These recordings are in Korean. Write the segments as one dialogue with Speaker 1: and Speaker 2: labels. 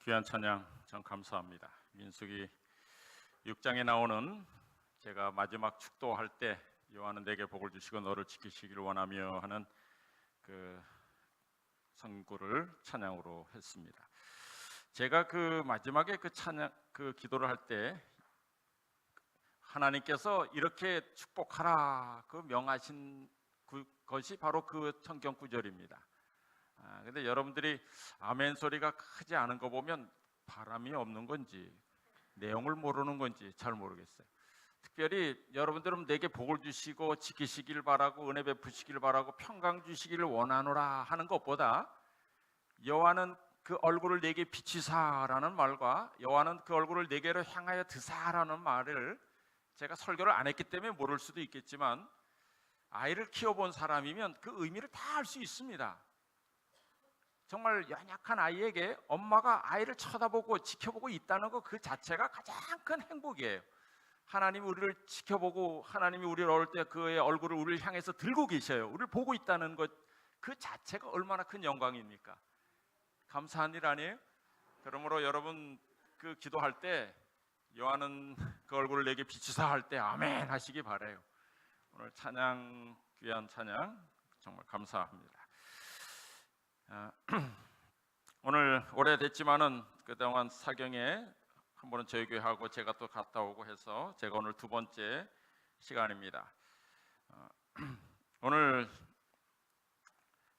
Speaker 1: 귀한 찬양 참 감사합니다. 민수기 6장에 나오는 제가 마지막 축도할 때 여호와는 내게 복을 주시고 너를 지키시기를 원하며 하는 그 선구를 찬양으로 했습니다. 제가 그 마지막에 그 찬양 그 기도를 할 때 하나님께서 이렇게 축복하라 그 명하신 것이 바로 그 성경 구절입니다. 근데 여러분들이 아멘 소리가 크지 않은 거 보면 바람이 없는 건지 내용을 모르는 건지 잘 모르겠어요. 특별히 여러분들은 내게 복을 주시고 지키시길 바라고 은혜 베푸시길 바라고 평강 주시기를 원하노라 하는 것보다 여호와는 그 얼굴을 내게 비치사라는 말과 여호와는 그 얼굴을 내게로 향하여 드사라는 말을 제가 설교를 안 했기 때문에 모를 수도 있겠지만 아이를 키워본 사람이면 그 의미를 다 알 수 있습니다. 정말 연약한 아이에게 엄마가 아이를 쳐다보고 지켜보고 있다는 것 그 자체가 가장 큰 행복이에요. 하나님이 우리를 지켜보고 하나님이 우리를 어릴 때 그의 얼굴을 우리를 향해서 들고 계셔요. 우리를 보고 있다는 것 그 자체가 얼마나 큰 영광입니까? 감사한 일 아니에요? 그러므로 여러분 그 기도할 때 여호와는 그 얼굴을 내게 비추사 할 때 아멘 하시기 바라요. 오늘 찬양 귀한 찬양 정말 감사합니다. 오늘 오래됐지만은 그동안 사경에 한 번은 저희 교회하고 제가 또 갔다 오고 해서 제가 오늘 두 번째 시간입니다. 오늘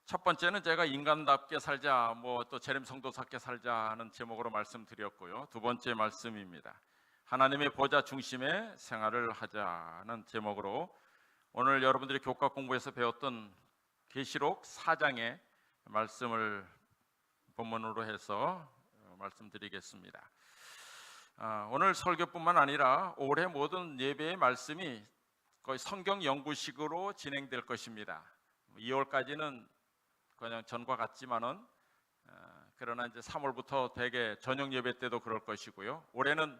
Speaker 1: 첫 번째는 제가 인간답게 살자 뭐 또 재림 성도답게 살자 하는 제목으로 말씀드렸고요. 두 번째 말씀입니다. 하나님의 보좌 중심의 생활을 하자는 제목으로 오늘 여러분들이 교과 공부에서 배웠던 계시록 4장의 말씀을 본문으로 해서 말씀드리겠습니다. 오늘 설교뿐만 아니라 올해 모든 예배의 말씀이 거의 성경 연구식으로 진행될 것입니다. 2월까지는 그냥 전과 같지만은 그러나 이제 3월부터 대개 저녁 예배 때도 그럴 것이고요. 올해는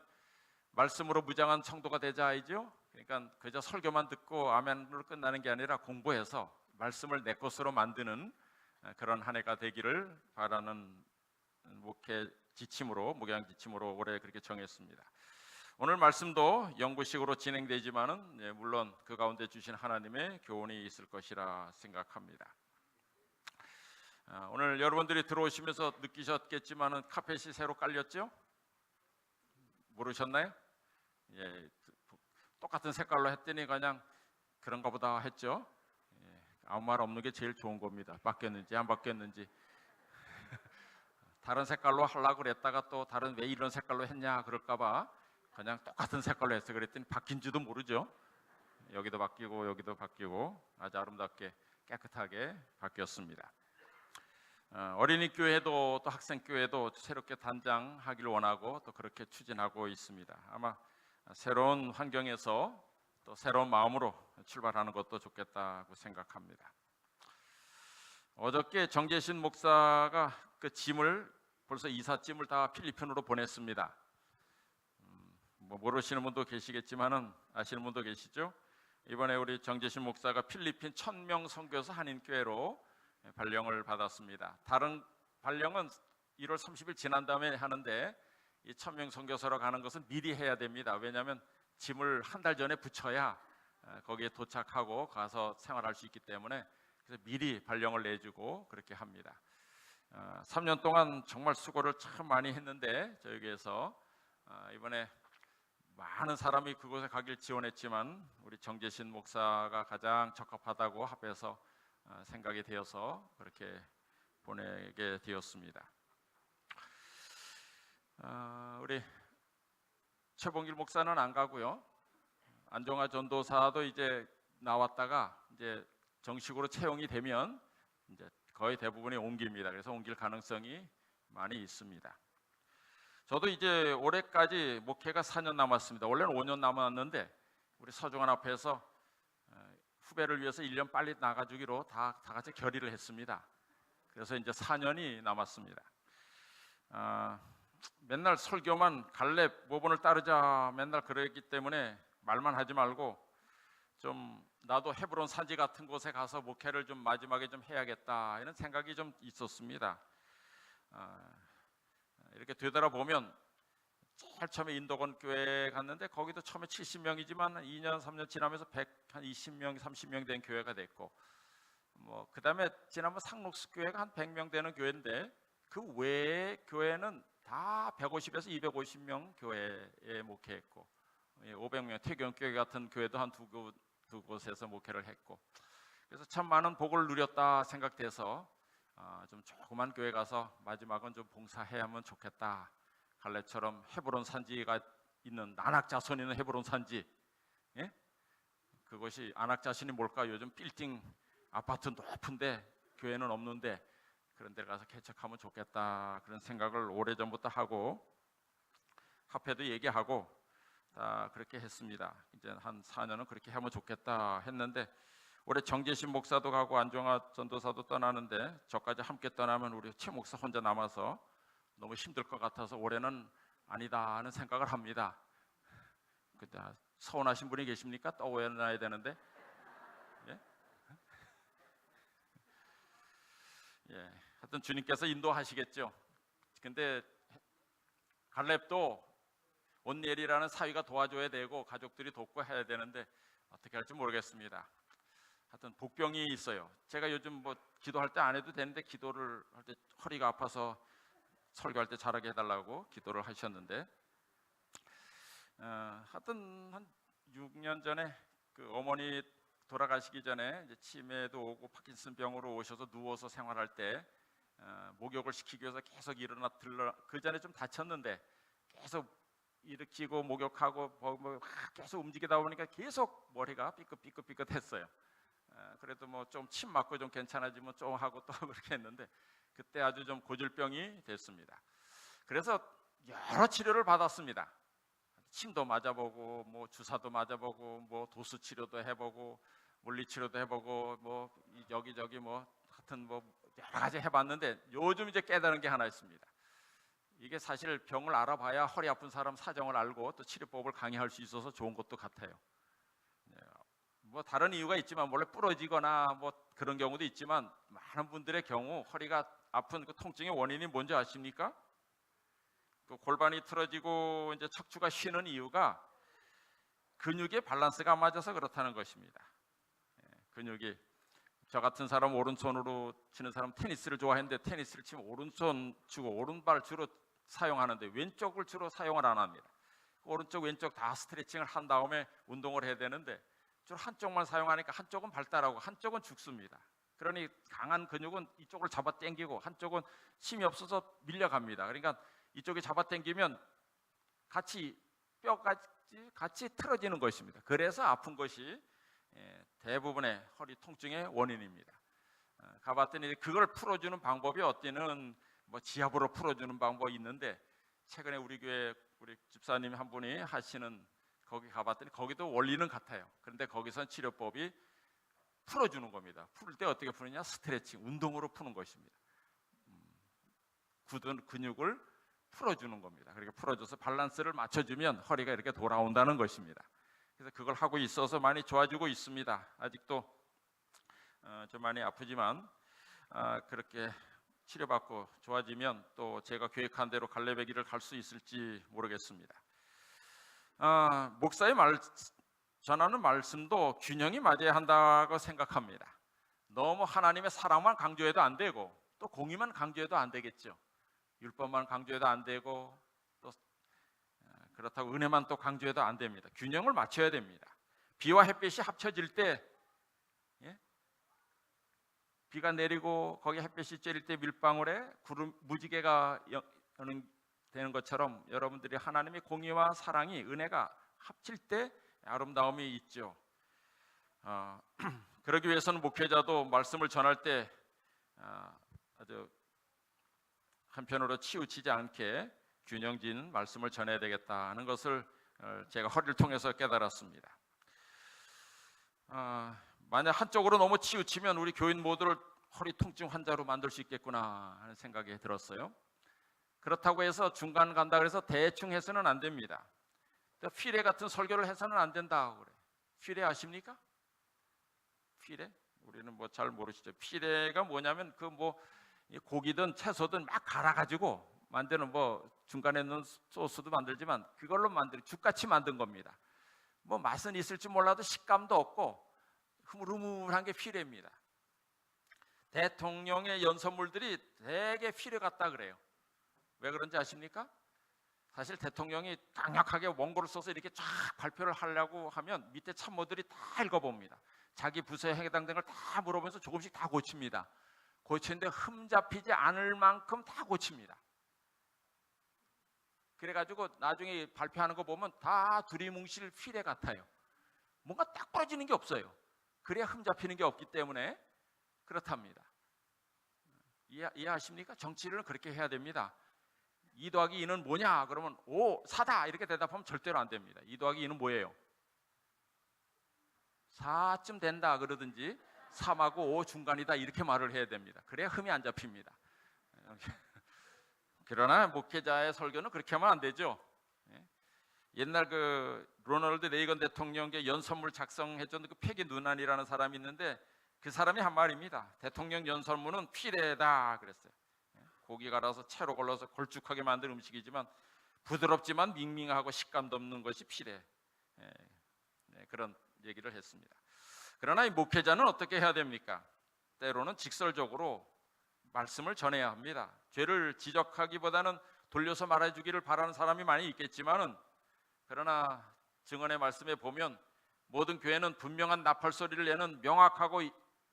Speaker 1: 말씀으로 무장한 성도가 되자이죠. 그러니까 그저 설교만 듣고 아멘으로 끝나는 게 아니라 공부해서 말씀을 내 것으로 만드는 그런 한 해가 되기를 바라는 목회 지침으로 목양 지침으로 올해 그렇게 정했습니다. 오늘 말씀도 연구식으로 진행되지만은 물론 그 가운데 주신 하나님의 교훈이 있을 것이라 생각합니다. 오늘 여러분들이 들어오시면서 느끼셨겠지만은 카펫이 새로 깔렸죠? 모르셨나요? 예, 똑같은 색깔로 했더니 그냥 그런가 보다 했죠. 아무 말 없는 게 제일 좋은 겁니다. 바뀌었는지 안 바뀌었는지 다른 색깔로 하려고 그랬다가 또 다른 왜 이런 색깔로 했냐 그럴까봐 그냥 똑같은 색깔로 했어. 그랬더니 바뀐지도 모르죠. 여기도 바뀌고 여기도 바뀌고 아주 아름답게 깨끗하게 바뀌었습니다. 어린이 교회도 또 학생 교회도 새롭게 단장하기를 원하고 또 그렇게 추진하고 있습니다. 아마 새로운 환경에서 또 새로운 마음으로 출발하는 것도 좋겠다고 생각합니다. 어저께 정재신 목사가 그 짐을 벌써 이삿짐을 다 필리핀으로 보냈습니다. 뭐 모르시는 분도 계시겠지만은 아시는 분도 계시죠? 이번에 우리 정재신 목사가 필리핀 1000명 선교사 한인교회로 발령을 받았습니다. 다른 발령은 1월 30일 지난 다음에 하는데 이 1000명 선교사로 가는 것은 미리 해야 됩니다. 왜냐하면 짐을 한 달 전에 붙여야 거기에 도착하고 가서 생활할 수 있기 때문에 그래서 미리 발령을 내주고 그렇게 합니다. 3년 동안 정말 수고를 참 많이 했는데 저에게서 이번에 많은 사람이 그곳에 가길 지원했지만 우리 정재신 목사가 가장 적합하다고 합해서 생각이 되어서 그렇게 보내게 되었습니다. 우리 최봉길 목사는 안 가고요. 안종화 전도사도 이제 나왔다가 이제 정식으로 채용이 되면 이제 거의 대부분이 옮깁니다. 그래서 옮길 가능성이 많이 있습니다. 저도 이제 올해까지 목회가 4년 남았습니다. 원래는 5년 남았는데 우리 서중환 앞에서 후배를 위해서 1년 빨리 나가주기로 다 같이 결의를 했습니다. 그래서 이제 4년이 남았습니다. 맨날 설교만 갈래 모본을 따르자 맨날 그랬기 때문에 말만 하지 말고 좀 나도 헤브론 산지 같은 곳에 가서 목회를 좀 마지막에 좀 해야겠다 이런 생각이 좀 있었습니다. 이렇게 되돌아보면 제일 처음에 인도건 교회 갔는데 거기도 처음에 70명이지만 2년 3년 지나면서 120명 30명 된 교회가 됐고, 뭐 그다음에 지난번 상록수 교회가 한 100명 되는 교회인데 그 외의 교회는 다 150에서 250명 교회에 목회했고, 500명 태경교회 같은 교회도 한 두 곳에서 목회를 했고, 그래서 참 많은 복을 누렸다 생각돼서 좀 조그만 교회 가서 마지막은 좀 봉사해야만 좋겠다. 갈렙처럼 헤브론 산지가 있는 안악자손 있는 헤브론 산지, 예? 그것이 안악자손이 뭘까? 요즘 빌딩 아파트 높은데 교회는 없는데 그런 데 가서 개척하면 좋겠다, 그런 생각을 오래전부터 하고 합회도 얘기하고 다 그렇게 했습니다. 이제 한 4년은 그렇게 하면 좋겠다 했는데, 올해 정재신 목사도 가고 안종아 전도사도 떠나는데 저까지 함께 떠나면 우리 최 목사 혼자 남아서 너무 힘들 것 같아서 올해는 아니다 하는 생각을 합니다. 그때 서운하신 분이 계십니까? 떠올려야 되는데. 예? 예, 하여튼 주님께서 인도하시겠죠. 근데 갈렙도 온니엘이라는 사위가 도와줘야 되고 가족들이 돕고 해야 되는데 어떻게 할지 모르겠습니다. 하여튼 복병이 있어요. 제가 요즘 뭐 기도할 때 안 해도 되는데 기도를 할 때 허리가 아파서 설교할 때 잘하게 해달라고 기도를 하셨는데, 하여튼 한 6년 전에 그 어머니 돌아가시기 전에 이제 치매도 오고 파킨슨병으로 오셔서 누워서 생활할 때 목욕을 시키기 위해서 계속 일어나 들러, 그 전에 좀 다쳤는데 계속 일으키고 목욕하고 뭐 계속 움직이다 보니까 계속 머리가 삐끗삐끗삐끗했어요. 그래도 뭐 좀 침 맞고 좀 괜찮아지면 좀 하고 또 그렇게 했는데 그때 아주 좀 고질병이 됐습니다. 그래서 여러 치료를 받았습니다. 침도 맞아보고 뭐 주사도 맞아보고 뭐 도수 치료도 해보고 물리치료도 해보고 뭐 여기저기 뭐 하여튼 뭐 여러 가지 해봤는데 요즘 이제 깨달은 게 하나 있습니다. 이게 사실 병을 알아봐야 허리 아픈 사람 사정을 알고 또 치료법을 강의할 수 있어서 좋은 것도 같아요. 뭐 다른 이유가 있지만 원래 부러지거나 뭐 그런 경우도 있지만 많은 분들의 경우 허리가 아픈 그 통증의 원인이 뭔지 아십니까? 그 골반이 틀어지고 이제 척추가 쉬는 이유가 근육의 밸런스가 안 맞아서 그렇다는 것입니다. 근육이, 저 같은 사람 오른손으로 치는 사람 테니스를 좋아했는데 테니스를 치면 오른손 주고 오른발 주로 사용하는데 왼쪽을 주로 사용을 안 합니다. 오른쪽 왼쪽 다 스트레칭을 한 다음에 운동을 해야 되는데 주로 한쪽만 사용하니까 한쪽은 발달하고 한쪽은 죽습니다. 그러니 강한 근육은 이쪽을 잡아 당기고 한쪽은 힘이 없어서 밀려갑니다. 그러니까 이쪽이 잡아 당기면 같이 뼈까지 같이 틀어지는 것입니다. 그래서 아픈 것이 대부분의 허리 통증의 원인입니다. 가봤더니 그걸 풀어주는 방법이 어때는 뭐 지압으로 풀어주는 방법이 있는데, 최근에 우리 교회 우리 집사님 한 분이 하시는 거기 가봤더니 거기도 원리는 같아요. 그런데 거기선 치료법이 풀어주는 겁니다. 풀 때 어떻게 푸느냐? 스트레칭, 운동으로 푸는 것입니다. 굳은 근육을 풀어주는 겁니다. 그렇게 풀어줘서 밸런스를 맞춰주면 허리가 이렇게 돌아온다는 것입니다. 그래서 그걸 하고 있어서 많이 좋아지고 있습니다. 아직도 좀 많이 아프지만 그렇게 치료받고 좋아지면 또 제가 계획한 대로 갈렙의 길을 갈 수 있을지 모르겠습니다. 목사의 전하는 말씀도 균형이 맞아야 한다고 생각합니다. 너무 하나님의 사랑만 강조해도 안 되고 또 공의만 강조해도 안 되겠죠. 율법만 강조해도 안 되고 또 그렇다고 은혜만 또 강조해도 안 됩니다. 균형을 맞춰야 됩니다. 비와 햇빛이 합쳐질 때, 비가 내리고 거기 햇빛이 쬐릴 때 밀방울에 구름 무지개가 되는 것처럼 여러분들이 하나님의 공의와 사랑이, 은혜가 합칠 때 아름다움이 있죠. 그러기 위해서는 목회자도 말씀을 전할 때 아주 한편으로 치우치지 않게 균형진 말씀을 전해야 되겠다 하는 것을 제가 허리를 통해서 깨달았습니다. 만약 한쪽으로 너무 치우치면 우리 교인 모두를 허리 통증 환자로 만들 수 있겠구나 하는 생각이 들었어요. 그렇다고 해서 중간 간다 그래서 대충 해서는 안 됩니다. 피레 같은 설교를 해서는 안 된다 그래. 피레 아십니까? 피레? 우리는 뭐 잘 모르시죠. 피레가 뭐냐면 그 뭐 고기든 채소든 막 갈아가지고 만드는 뭐 중간에 넣는 소스도 만들지만 그걸로 만든 죽같이 만든 겁니다. 뭐 맛은 있을지 몰라도 식감도 없고 흐물흐물한 게 피레입니다. 대통령의 연설물들이 되게 피레 같다 그래요. 왜 그런지 아십니까? 사실 대통령이 강력하게 원고를 써서 이렇게 쫙 발표를 하려고 하면 밑에 참모들이 다 읽어봅니다. 자기 부서에 해당되는 걸 다 물어보면서 조금씩 다 고칩니다. 고치는데 흠잡히지 않을 만큼 다 고칩니다. 그래가지고 나중에 발표하는 거 보면 다 두리뭉실 피레 같아요. 뭔가 딱 부러지는 게 없어요. 그래야 흠잡히는 게 없기 때문에 그렇답니다. 이해하십니까? 정치를 그렇게 해야 됩니다. 2 더하기 2는 뭐냐? 그러면 5, 4다 이렇게 대답하면 절대로 안 됩니다. 2 더하기 2는 뭐예요? 4쯤 된다 그러든지 3하고 5 중간이다 이렇게 말을 해야 됩니다. 그래야 흠이 안 잡힙니다. 그러나 목회자의 설교는 그렇게 하면 안 되죠. 옛날 그 로널드 레이건 대통령의 연설문 작성해준 그 패기 누난이라는 사람이 있는데 그 사람이 한 말입니다. 대통령 연설문은 피레다 그랬어요. 고기 갈아서 채로 걸러서 걸쭉하게 만든 음식이지만 부드럽지만 밍밍하고 식감도 없는 것이 피레. 그런 얘기를 했습니다. 그러나 이 목회자는 어떻게 해야 됩니까? 때로는 직설적으로 말씀을 전해야 합니다. 죄를 지적하기보다는 돌려서 말해주기를 바라는 사람이 많이 있겠지만은 그러나 증언의 말씀에 보면 모든 교회는 분명한 나팔 소리를 내는 명확하고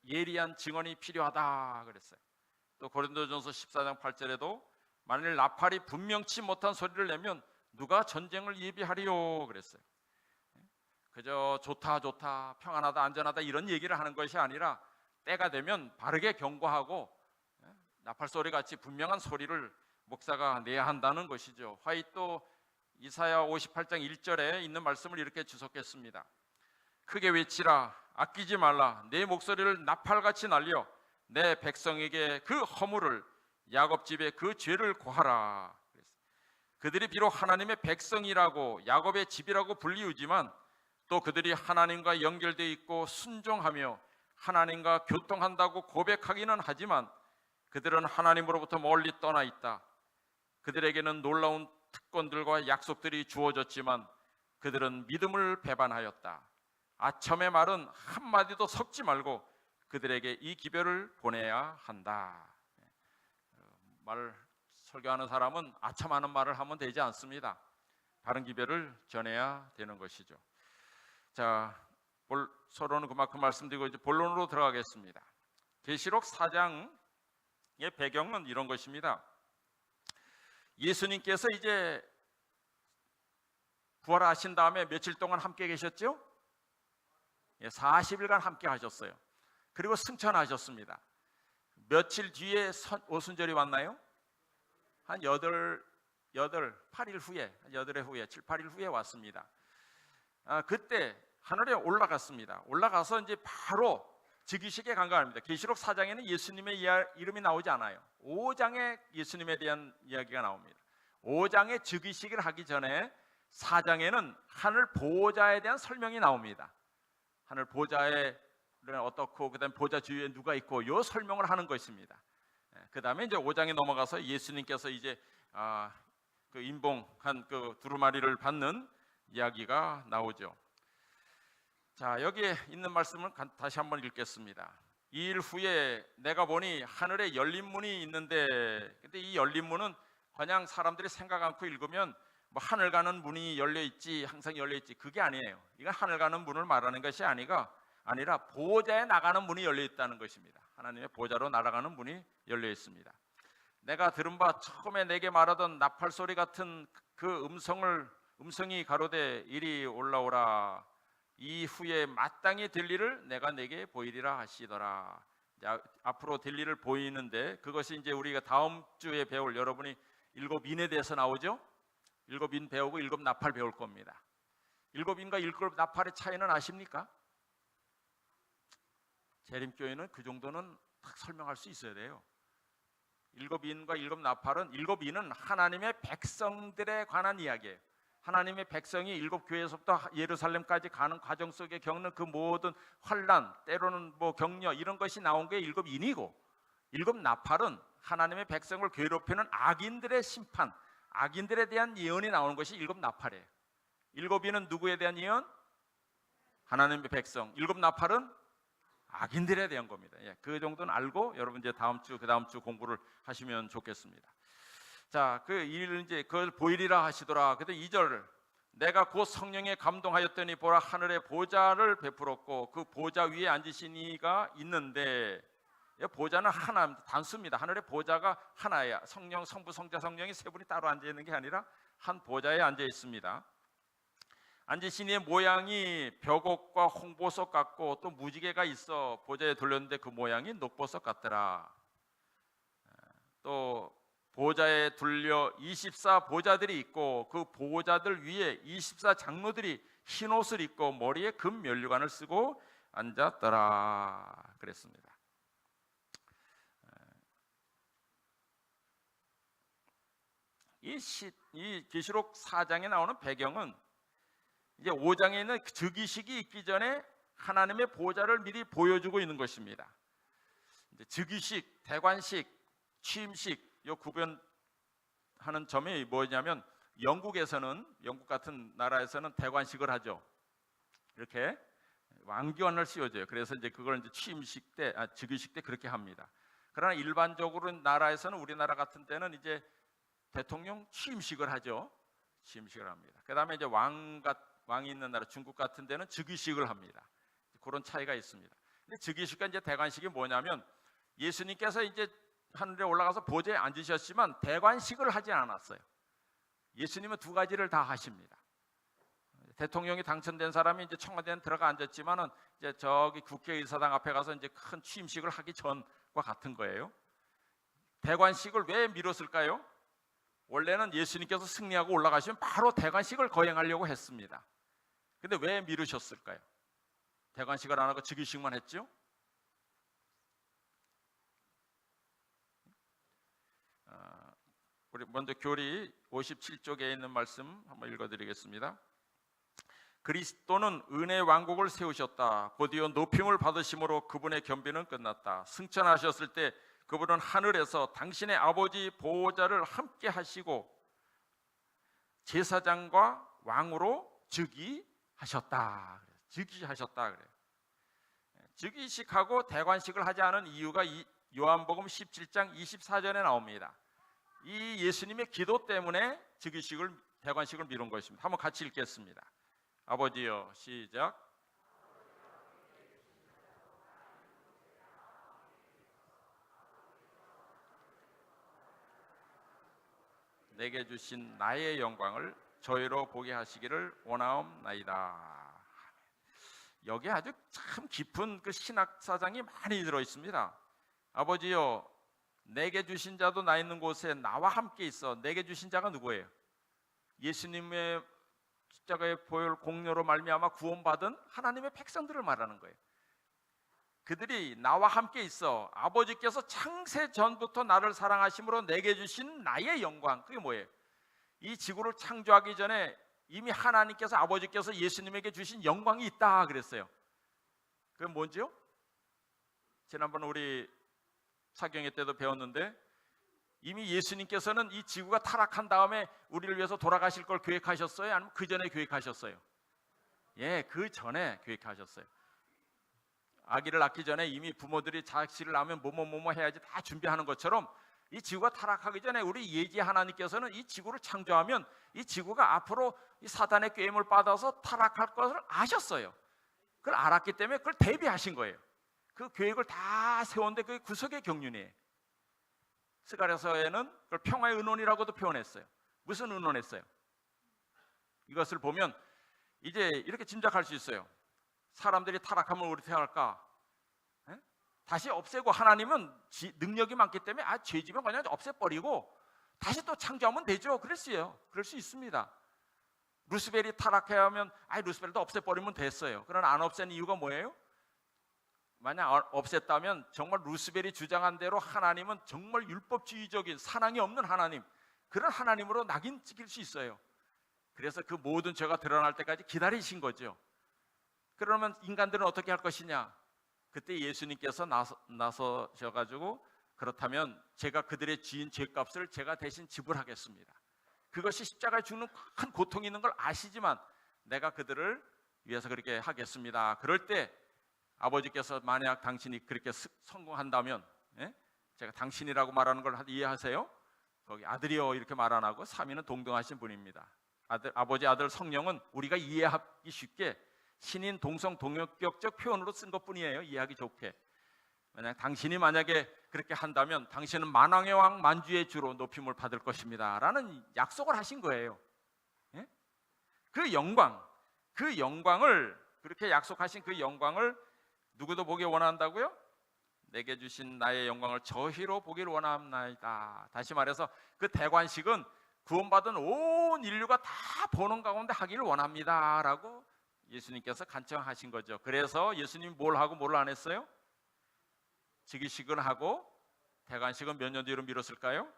Speaker 1: 예리한 증언이 필요하다 그랬어요. 또 고린도전서 14장 8절에도 만일 나팔이 분명치 못한 소리를 내면 누가 전쟁을 예비하리요 그랬어요. 그저 좋다 좋다 평안하다 안전하다 이런 얘기를 하는 것이 아니라 때가 되면 바르게 경고하고 나팔 소리 같이 분명한 소리를 목사가 내야 한다는 것이죠. 화이또 이사야 58장 1절에 있는 말씀을 이렇게 주석했습니다. 크게 외치라 아끼지 말라 내 목소리를 나팔같이 날려 내 백성에게 그 허물을 야곱 집에 그 죄를 고하라. 그들이 비록 하나님의 백성이라고 야곱의 집이라고 불리우지만 또 그들이 하나님과 연결되어 있고 순종하며 하나님과 교통한다고 고백하기는 하지만 그들은 하나님으로부터 멀리 떠나 있다. 그들에게는 놀라운 특권들과 약속들이 주어졌지만 그들은 믿음을 배반하였다. 아첨의 말은 한마디도 섞지 말고 그들에게 이 기별을 보내야 한다. 설교하는 사람은 아첨하는 말을 하면 되지 않습니다. 바른 기별을 전해야 되는 것이죠. 자, 서로는 그만큼 말씀드리고 이제 본론으로 들어가겠습니다. 계시록 4장의 배경은 이런 것입니다. 예수님께서 이제 부활하신 다음에 며칠 동안 함께 계셨죠? 40일간 함께 하셨어요. 그리고 승천하셨습니다. 며칠 뒤에 오순절이 왔나요? 한 8일 후에 7, 8일 후에 왔습니다. 그때 하늘에 올라갔습니다. 올라가서 이제 바로 즉위식에 간 겁니다. 계시록 4장에는 예수님의 이름이 나오지 않아요. 5장에 예수님에 대한 이야기가 나옵니다. 5장에 즉위식을 하기 전에 4장에는 하늘 보호자에 대한 설명이 나옵니다. 하늘 보호자는 어떻고 그다음 보호자 주위에 누가 있고 이 설명을 하는 것입니다. 그 다음에 이제 5장에 넘어가서 예수님께서 이제 그 인봉한 그 두루마리를 받는 이야기가 나오죠. 자, 여기에 있는 말씀을 다시 한번 읽겠습니다. 2일 후에 내가 보니 하늘에 열린 문이 있는데, 근데 이 열린 문은 그냥 사람들이 생각 않고 읽으면 뭐 하늘 가는 문이 열려 있지, 항상 열려 있지, 그게 아니에요. 이건 하늘 가는 문을 말하는 것이 아니라 보호자에 나가는 문이 열려 있다는 것입니다. 하나님의 보호자로 날아가는 문이 열려 있습니다. 내가 들은 바 처음에 내게 말하던 나팔 소리 같은 그 음성이 가로되 이리 올라오라. 이후에 마땅히 될 일을 내가 내게 보이리라 하시더라. 앞으로 될 일을 보이는데 그것이 이제 우리가 다음 주에 배울 여러분이 7인에 대해서 나오죠. 7인 배우고 7나팔 배울 겁니다. 7인과 7나팔의 차이는 아십니까? 재림교회는 그 정도는 딱 설명할 수 있어야 돼요. 7인과 7나팔은 7인은 하나님의 백성들에 관한 이야기예요. 하나님의 백성이 7교회에서부터 예루살렘까지 가는 과정 속에 겪는 그 모든 환난, 때로는 뭐 격려 이런 것이 나온 게 7인이고 7나팔은 하나님의 백성을 괴롭히는 악인들의 심판, 악인들에 대한 예언이 나오는 것이 일곱 나팔이에요. 일곱 이는 누구에 대한 예언? 하나님의 백성. 일곱 나팔은 악인들에 대한 겁니다. 예, 그 정도는 알고 여러분 이제 다음 주, 그 다음 주 공부를 하시면 좋겠습니다. 자, 그 일 이제 그걸 보이리라 하시더라. 그때 2절, 내가 곧 성령에 감동하였더니 보라 하늘의 보좌를 베풀었고 그 보좌 위에 앉으신 이가 있는데, 보좌는 하나, 단수입니다. 하늘의 보좌가 하나야. 성령, 성부, 성자, 성령이 세 분이 따로 앉아 있는 게 아니라 한 보좌에 앉아 있습니다. 앉으신 이의 모양이 벽옥과 홍보석 같고 또 무지개가 있어 보좌에 돌렸는데 그 모양이 녹보석 같더라. 또 보좌에 둘려 24 보좌들이 있고 그 보좌들 위에 24 장로들이 흰 옷을 입고 머리에 금 면류관을 쓰고 앉았더라 그랬습니다. 이 계시록 4장에 나오는 배경은 이제 5장에 있는 즉위식이 있기 전에 하나님의 보좌를 미리 보여주고 있는 것입니다. 이제 즉위식, 대관식, 취임식 이 구별하는 점이 뭐냐면 영국에서는, 영국 같은 나라에서는 대관식을 하죠. 이렇게 왕관을 씌워줘요. 그래서 이제 그걸 이제 취임식 때, 즉위식 때 그렇게 합니다. 그러나 일반적으로 나라에서는, 우리나라 같은 때는 이제 대통령 취임식을 하죠. 취임식을 합니다. 그 다음에 이제 왕이 있는 나라 중국 같은 데는 즉위식을 합니다. 그런 차이가 있습니다. 근데 즉위식과 이제 대관식이 뭐냐면 예수님께서 이제 하늘에 올라가서 보좌에 앉으셨지만 대관식을 하지 않았어요. 예수님은 두 가지를 다 하십니다. 대통령이 당선된 사람이 이제 청와대에 들어가 앉았지만은 이제 저기 국회의사당 앞에 가서 이제 큰 취임식을 하기 전과 같은 거예요. 대관식을 왜 미뤘을까요? 원래는 예수님께서 승리하고 올라가시면 바로 대관식을 거행하려고 했습니다. 근데 왜 미루셨을까요? 대관식을 안 하고 즉위식만 했죠? 우리 먼저 교리 57쪽에 있는 말씀 한번 읽어드리겠습니다. 그리스도는 은혜의 왕국을 세우셨다. 곧이어 높임을 받으심으로 그분의 겸비는 끝났다. 승천하셨을 때 그분은 하늘에서 당신의 아버지 보호자를 함께 하시고 제사장과 왕으로 즉위하셨다. 즉위하셨다 그래요. 즉위식하고 대관식을 하지 않은 이유가 요한복음 17장 24절에 나옵니다. 이 예수님의 기도 때문에 즉위식을, 대관식을 미룬 것입니다. 한번 같이 읽겠습니다. 아버지여, 시작. 내게 주신 나의 영광을 저희로 보게 하시기를 원하옵나이다. 여기에 아주 참 깊은 그 신학 사상이 많이 들어 있습니다. 아버지여, 내게 주신 자도 나 있는 곳에 나와 함께 있어. 내게 주신 자가 누구예요? 예수님의 십자가의 보혈 공로로 말미암아 구원받은 하나님의 백성들을 말하는 거예요. 그들이 나와 함께 있어. 아버지께서 창세 전부터 나를 사랑하심으로 내게 주신 나의 영광. 그게 뭐예요? 이 지구를 창조하기 전에 이미 하나님께서, 아버지께서 예수님에게 주신 영광이 있다 그랬어요. 그게 뭔지요? 지난번 우리 사경회 때도 배웠는데 이미 예수님께서는 이 지구가 타락한 다음에 우리를 위해서 돌아가실 걸 계획하셨어요? 아니면 그 전에 계획하셨어요? 예, 그 전에 계획하셨어요. 아기를 낳기 전에 이미 부모들이 자식을 낳으면 뭐뭐 해야지 다 준비하는 것처럼 이 지구가 타락하기 전에 우리 예지 하나님께서는 이 지구를 창조하면 이 지구가 앞으로 이 사단의 꾀임을 받아서 타락할 것을 아셨어요. 그걸 알았기 때문에 그걸 대비하신 거예요. 그 계획을 다 세웠는데 그게 구속의 경륜이에요. 스가랴서에는 그걸 평화의 은원이라고도 표현했어요. 무슨 은원했어요? 이것을 보면 이제 이렇게 짐작할 수 있어요. 사람들이 타락하면 어떻게 할까? 다시 없애고, 하나님은 능력이 많기 때문에 죄지면 그냥 없애버리고 다시 또 창조하면 되죠. 그럴 수 있습니다. 루스벨이 타락해야 하면 루스벨도 없애버리면 됐어요. 그러나 안 없앤 이유가 뭐예요? 만약 없앴다면 정말 루스벨이 주장한 대로 하나님은 정말 율법주의적인 사랑이 없는 하나님, 그런 하나님으로 낙인 찍힐 수 있어요. 그래서 그 모든 죄가 드러날 때까지 기다리신 거죠. 그러면 인간들은 어떻게 할 것이냐? 그때 예수님께서 나서셔가지고 그렇다면 제가 그들의 지은 죄값을 제가 대신 지불하겠습니다. 그것이 십자가에 죽는 큰 고통이 있는 걸 아시지만 내가 그들을 위해서 그렇게 하겠습니다. 그럴 때 아버지께서 만약 당신이 그렇게 성공한다면, 제가 당신이라고 말하는 걸 이해하세요? 거기 아들이요 이렇게 말 안 하고 삼위는 동등하신 분입니다. 아버지, 아들, 성령은 우리가 이해하기 쉽게 신인, 동성, 동격적 표현으로 쓴 것뿐이에요. 이해하기 좋게. 당신이 만약에 그렇게 한다면 당신은 만왕의 왕 만주의 주로 높임을 받을 것입니다 라는 약속을 하신 거예요. 그 영광을, 그렇게 약속하신 그 영광을 누구도 보기 원한다고요? 내게 주신 나의 영광을 저희로 보기를 원합나이다. 다시 말해서 그 대관식은 구원받은 온 인류가 다 보는 가운데 하기를 원합니다 라고 예수님께서 간청하신 거죠. 그래서 예수님이 뭘 하고 뭘 안 했어요? 즉위식을 하고 대관식은 몇 년 뒤로 미뤘을까요?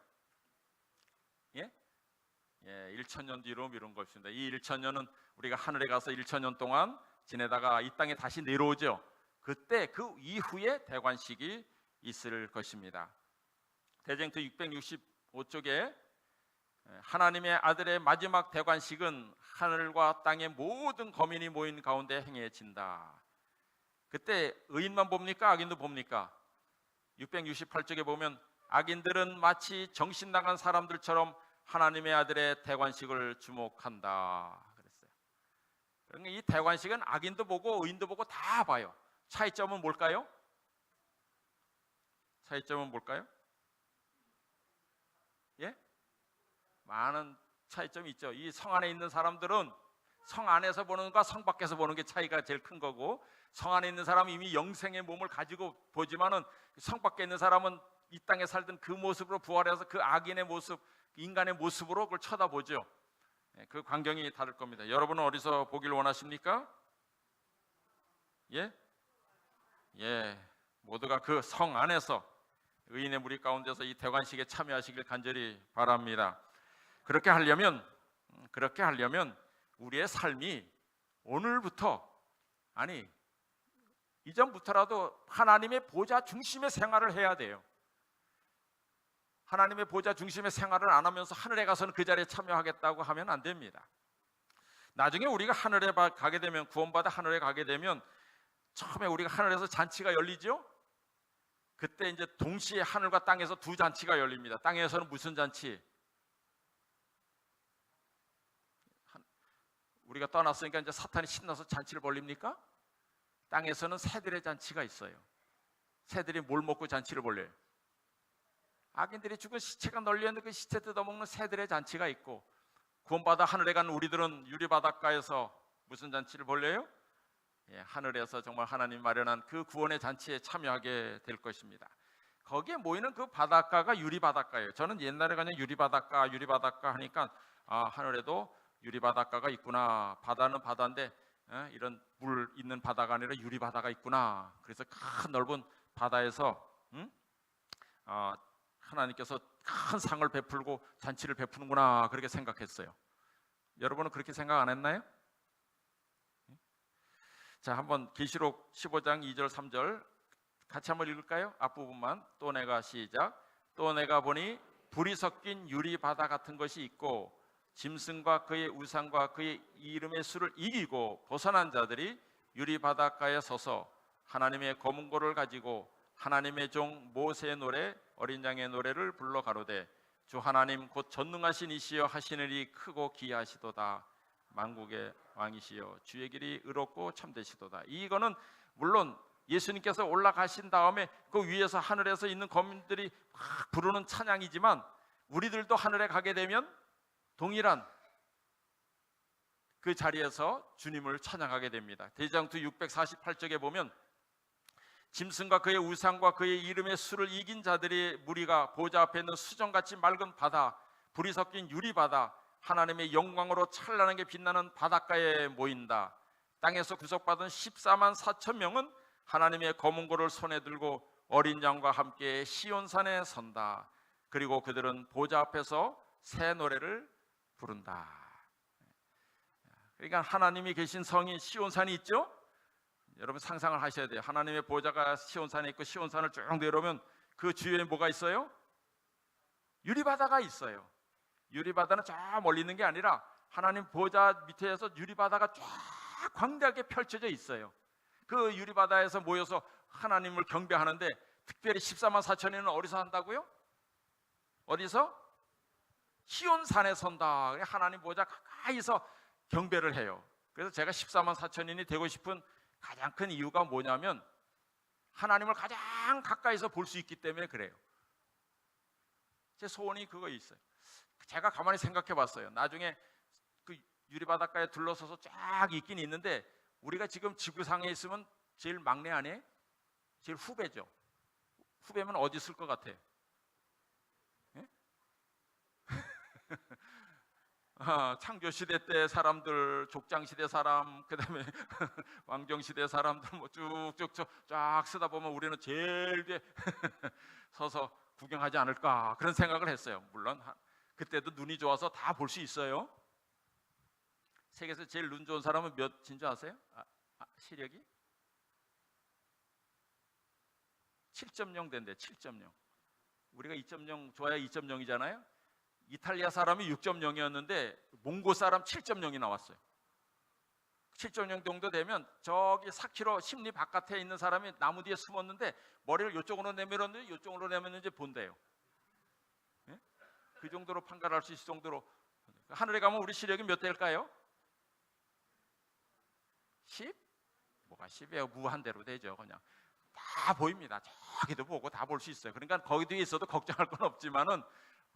Speaker 1: 1000년 뒤로 미룬 것입니다. 이 1000년은 우리가 하늘에 가서 1000년 동안 지내다가 이 땅에 다시 내려오죠. 그때 그 이후에 대관식이 있을 것입니다. 대쟁투 665쪽에 하나님의 아들의 마지막 대관식은 하늘과 땅의 모든 거민이 모인 가운데 행해진다. 그때 의인만 봅니까? 악인도 봅니까? 668쪽에 보면 악인들은 마치 정신 나간 사람들처럼 하나님의 아들의 대관식을 주목한다 그랬어요. 그러니까 이 대관식은 악인도 보고 의인도 보고 다 봐요. 차이점은 뭘까요? 많은 차이점이 있죠. 이 성 안에 있는 사람들은 성 안에서 보는 것과 성 밖에서 보는 게 차이가 제일 큰 거고, 성 안에 있는 사람은 이미 영생의 몸을 가지고 보지만은 성 밖에 있는 사람은 이 땅에 살던 그 모습으로 부활해서 그 악인의 모습, 인간의 모습으로 그걸 쳐다보죠. 그 광경이 다를 겁니다. 여러분은 어디서 보길 원하십니까? 모두가 그 성 안에서 의인의 무리 가운데서 이 대관식에 참여하시길 간절히 바랍니다. 그렇게 하려면 우리의 삶이 오늘부터, 아니 이전부터라도 하나님의 보좌 중심의 생활을 해야 돼요. 하나님의 보좌 중심의 생활을 안 하면서 하늘에 가서는 그 자리에 참여하겠다고 하면 안 됩니다. 나중에 우리가 하늘에 가게 되면, 구원받아 하늘에 가게 되면 처음에 우리가 하늘에서 잔치가 열리죠. 그때 이제 동시에 하늘과 땅에서 두 잔치가 열립니다. 땅에서는 무슨 잔치? 우리가 떠났으니까 이제 사탄이 신나서 잔치를 벌립니까? 땅에서는 새들의 잔치가 있어요. 새들이 뭘 먹고 잔치를 벌려요? 악인들이 죽은 시체가 널려있는 그 시체 뜯어먹는 새들의 잔치가 있고, 구원받아 하늘에 간 우리들은 유리바닷가에서 무슨 잔치를 벌려요? 하늘에서 정말 하나님 마련한 그 구원의 잔치에 참여하게 될 것입니다. 거기에 모이는 그 바닷가가 유리바닷가예요. 저는 옛날에 그냥 유리바닷가 하니까 하늘에도 유리바닷가가 있구나. 바다는 바다인데 이런 물 있는 바다가 아니라 유리바다가 있구나. 그래서 큰 넓은 바다에서 하나님께서 큰 상을 베풀고 잔치를 베푸는구나, 그렇게 생각했어요. 여러분은 그렇게 생각 안 했나요? 자, 한번 계시록 15장 2절 3절 같이 한번 읽을까요? 앞부분만. 또 내가 시작. 또 내가 보니 불이 섞인 유리바다 같은 것이 있고, 짐승과 그의 우상과 그의 이름의 수를 이기고 벗어난 자들이 유리바닷가에 서서 하나님의 검은고를 가지고 하나님의 종 모세의 노래, 어린 양의 노래를 불러 가로되, 주 하나님 곧 전능하신 이시여 하시느니 크고 기이하시도다. 만국의 왕이시여 주의 길이 의롭고 참되시도다. 이거는 물론 예수님께서 올라가신 다음에 그 위에서 하늘에서 있는 거민들이 막 부르는 찬양이지만, 우리들도 하늘에 가게 되면 동일한 그 자리에서 주님을 찬양하게 됩니다. 대장투 648쪽에 보면 짐승과 그의 우상과 그의 이름의 수를 이긴 자들의 무리가 보좌 앞에 있는 수정같이 맑은 바다, 불이 섞인 유리바다, 하나님의 영광으로 찬란하게 빛나는 바닷가에 모인다. 땅에서 구속받은 14만 4천 명은 하나님의 검은고를 손에 들고 어린 양과 함께 시온산에 선다. 그리고 그들은 보좌 앞에서 새 노래를 부른다. 그러니까 하나님이 계신 성이 시온산이 있죠. 여러분 상상을 하셔야 돼요. 하나님의 보좌가 시온산에 있고 시온산을 쭉 내려오면 그 주위에 뭐가 있어요? 유리바다가 있어요. 유리바다는 저 멀리 있는 게 아니라 하나님 보좌 밑에서 유리바다가 쫙 광대하게 펼쳐져 있어요. 그 유리바다에서 모여서 하나님을 경배하는데, 특별히 14만 4천인은 어디서 한다고요? 어디서? 시온산에 선다. 하나님 보좌 가까이서 경배를 해요. 그래서 제가 14만 4천인이 되고 싶은 가장 큰 이유가 뭐냐면, 하나님을 가장 가까이서 볼 수 있기 때문에 그래요. 제 소원이 그거 있어요. 제가 가만히 생각해 봤어요. 나중에 그 유리바닷가에 둘러서서 쫙 있긴 있는데, 우리가 지금 지구상에 있으면 제일 막내 아니에요? 제일 후배죠. 후배면 어디 있을 것 같아요? 예? 창조시대 때 사람들, 족장시대 사람, 그 다음에 왕정시대 사람들 뭐 쭉쭉 쫙 쓰다 보면 우리는 제일 뒤에 서서 구경하지 않을까, 그런 생각을 했어요. 물론 그때도 눈이 좋아서 다 볼 수 있어요. 세계에서 제일 눈 좋은 사람은 몇인 줄 아세요? 시력이? 7.0 된대. 7.0. 우리가 2.0 좋아야 2.0이잖아요. 이탈리아 사람이 6.0이었는데 몽고 사람 7.0이 나왔어요. 7.0 정도 되면 저기 4km 심리 바깥에 있는 사람이 나무 뒤에 숨었는데 머리를 이쪽으로 내밀었는지 이쪽으로 내밀었는지 본대요. 예? 그 정도로 판가할 수 있을 정도로. 하늘에 가면 우리 시력이 몇 대일까요? 10? 뭐가 10이에요? 무한대로 되죠. 그냥 다 보입니다. 저기도 보고 다 볼 수 있어요. 그러니까 거기 뒤에 있어도 걱정할 건 없지만은,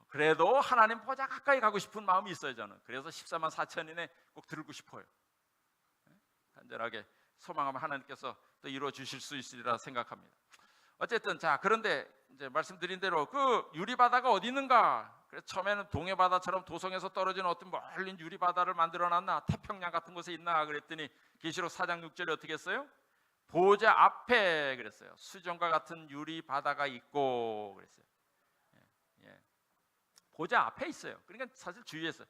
Speaker 1: 그래도 하나님 보좌 가까이 가고 싶은 마음이 있어요. 저는 그래서 14만 4천인에 꼭 들고 싶어요. 간절하게 소망하면 하나님께서 또 이루어 주실 수 있으리라 생각합니다. 어쨌든 자, 그런데 이제 말씀드린 대로 그 유리바다가 어디 있는가? 그래서 처음에는 동해바다처럼 도성에서 떨어지는 어떤 멀린 유리바다를 만들어놨나, 태평양 같은 곳에 있나 그랬더니 계시록 4장 6절에 어떻게 했어요? 보좌 앞에 그랬어요. 수정과 같은 유리바다가 있고 그랬어요. 예. 보좌 앞에 있어요. 그러니까 사실 주위에서